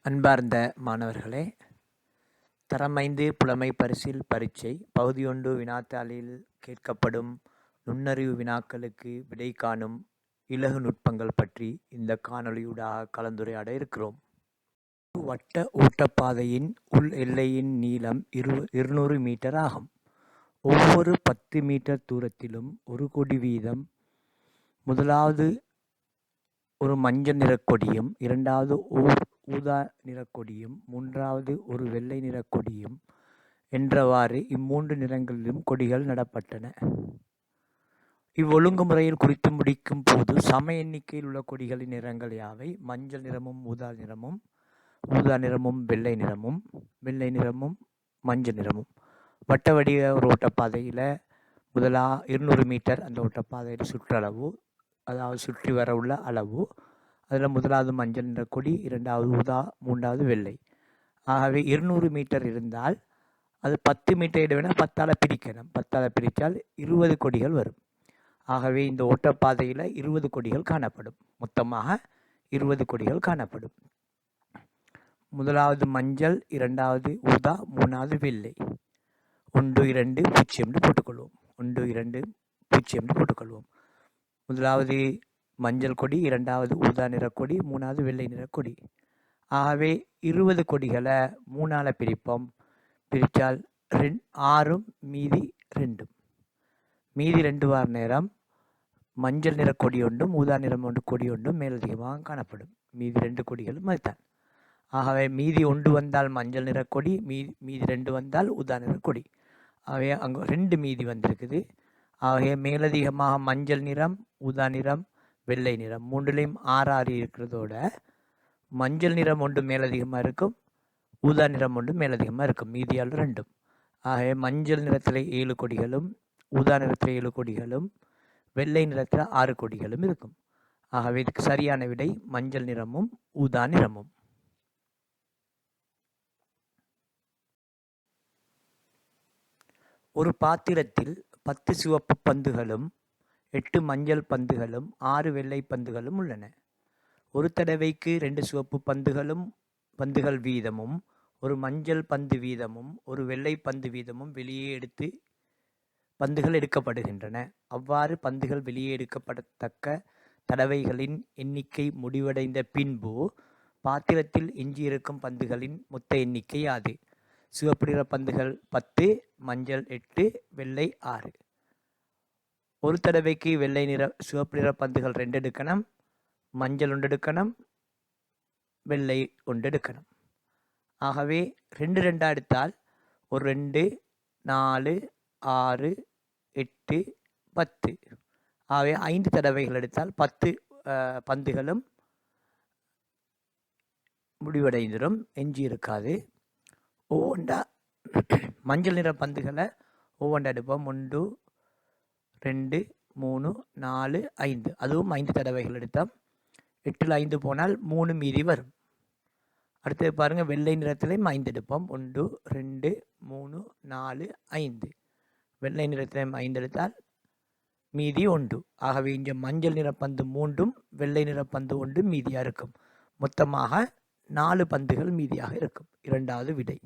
அன்பார்ந்த மாணவர்களே, தரம் 5 புலமை பரிசில் பரீட்சை பகுதி 1 வினாத்தாளில் கேட்கப்படும் நுண்ணறிவு வினாக்களுக்கு விடை காணும் இலகு நுட்பங்கள் பற்றி இந்த காணொளியூடாக கலந்துரையாட இருக்கிறோம். வட்ட ஓட்டப்பாதையின் உள் எல்லையின் நீளம் 200 மீட்டர் ஆகும். ஒவ்வொரு 10 மீட்டர் தூரத்திலும் ஒரு கொடி வீதம் முதலாவது ஒரு மஞ்சள் நிறக் கொடியும், இரண்டாவது ஓர் ஊதா நிறக் கொடியும், மூன்றாவது ஒரு வெள்ளை நிறக் கொடியும் என்றவாறு இம்மூன்று நிறங்களிலும் கொடிகள் நடப்பட்டன. இவ்வொழுங்குமுறையில் குறித்து முடிக்கும் போது சம எண்ணிக்கையில் உள்ள கொடிகளின் நிறங்கள் யாவை? மஞ்சள் நிறமும் ஊதா நிறமும், ஊதா நிறமும் வெள்ளை நிறமும், வெள்ளை நிறமும் மஞ்சள் நிறமும். வட்ட வடிவ ஒரு ஓட்டப்பாதையில் 200 மீட்டர் அந்த ஓட்டப்பாதையில் சுற்றளவு, அதாவது சுற்றி வர உள்ள அளவு. அதில் முதலாவது மஞ்சள் நிற கொடி, இரண்டாவது ஊதா, மூன்றாவது வெள்ளை. ஆகவே 200 மீட்டர் இருந்தால் அது 10 மீட்டர் இடைவெளி 10ஆல் பிரிக்கணும். 10ஆல் பிரித்தால் 20 கொடிகள் வரும். ஆகவே இந்த ஓட்டப்பாதையில் 20 கொடிகள் காணப்படும். மொத்தமாக 20 கொடிகள் காணப்படும். முதலாவது மஞ்சள், இரண்டாவது ஊதா, மூணாவது வெள்ளை. 1 2 0 என்று போட்டுக்கொள்வோம். 1 2 0 என்று போட்டுக்கொள்வோம். முதலாவது மஞ்சள் கொடி, இரண்டாவது ஊதா நிறக்கொடி, மூணாவது வெள்ளை நிறக்கொடி. ஆகவே 20 கொடிகளை 3ஆல் பிரிப்போம். பிரித்தால் 6 மீதி 2. மீதி 2 வார நேரம் மஞ்சள் நிற கொடி ஒன்றும் ஊதா நிறம் ஒன்று கொடி ஒன்றும் மேலதிகமாக காணப்படும். மீதி 2 கொடிகளும் அதுதான். ஆகவே மீதி 1 வந்தால் மஞ்சள் நிற கொடி, மீதி 2 வந்தால் ஊதா நிற கொடி. ஆகவே அங்கே 2 மீதி வந்திருக்குது. ஆகவே மேலதிகமாக மஞ்சள் நிறம், ஊதா நிறம், வெள்ளை நிறம் மூன்றிலையும் 6 இருக்கிறதோட மஞ்சள் நிறம் ஒன்று மேலதிகமாக இருக்கும், ஊதா நிறம் ஒன்று மேலதிகமாக இருக்கும். மீதியால் 2. ஆகவே மஞ்சள் நிறத்தில் 7 கொடிகளும், ஊதா நிறத்தில் 7 கொடிகளும், வெள்ளை நிறத்தில் 6 கொடிகளும் இருக்கும். ஆகவே இதுக்கு சரியான விடை மஞ்சள் நிறமும் ஊதா நிறமும். ஒரு பாத்திரத்தில் 10 சிவப்பு பந்துகளும் 8 மஞ்சள் பந்துகளும் 6 வெள்ளை பந்துகளும் உள்ளன. ஒரு தடவைக்கு 2 சிவப்பு பந்துகள் வீதமும், ஒரு மஞ்சள் பந்து வீதமும், ஒரு வெள்ளை பந்து வீதமும் வெளியே பந்துகள் எடுக்கப்படுகின்றன. அவ்வாறு பந்துகள் வெளியே எடுக்கப்படத்தக்க தடவைகளின் எண்ணிக்கை முடிவடைந்த பின்பு பாத்திரத்தில் எஞ்சியிருக்கும் பந்துகளின் மொத்த எண்ணிக்கை யாது? சிவப்பு நிற பந்துகள் 10, மஞ்சள் 8, வெள்ளை 6. ஒரு தடவைக்கு சிவப்பு நிற பந்துகள் 2 எடுக்கணும், மஞ்சள் 1 எடுக்கணும், வெள்ளை 1 எடுக்கணும். ஆகவே 2 2 எடுத்தால் ஒரு 2 4 6 8 10. ஆகவே 5 தடவைகள் எடுத்தால் 10 பந்துகளும் முடிவடைந்துடும், எஞ்சி இருக்காது. ஒவ்வொன்றா மஞ்சள் நிற பந்துகளை ஒவ்வொன்றா எடுப்போம். 1 2 3 4 5. அதுவும் 5 தடவைகள் எடுத்தோம். 8ல் 5 போனால் 3 மீதி வரும். அடுத்தது பாருங்கள், வெள்ளை நிறத்திலையும் 5 எடுப்போம். 1 2 3 4 5. வெள்ளை நிறத்திலையும் 5 எடுத்தால் மீதி 1. ஆகவே இங்கே மஞ்சள் நிறப்பந்து 3ம் வெள்ளை நிறப்பந்து 1 மீதியாக இருக்கும். மொத்தமாக 4 பந்துகள் மீதியாக இருக்கும். இரண்டாவது விடை.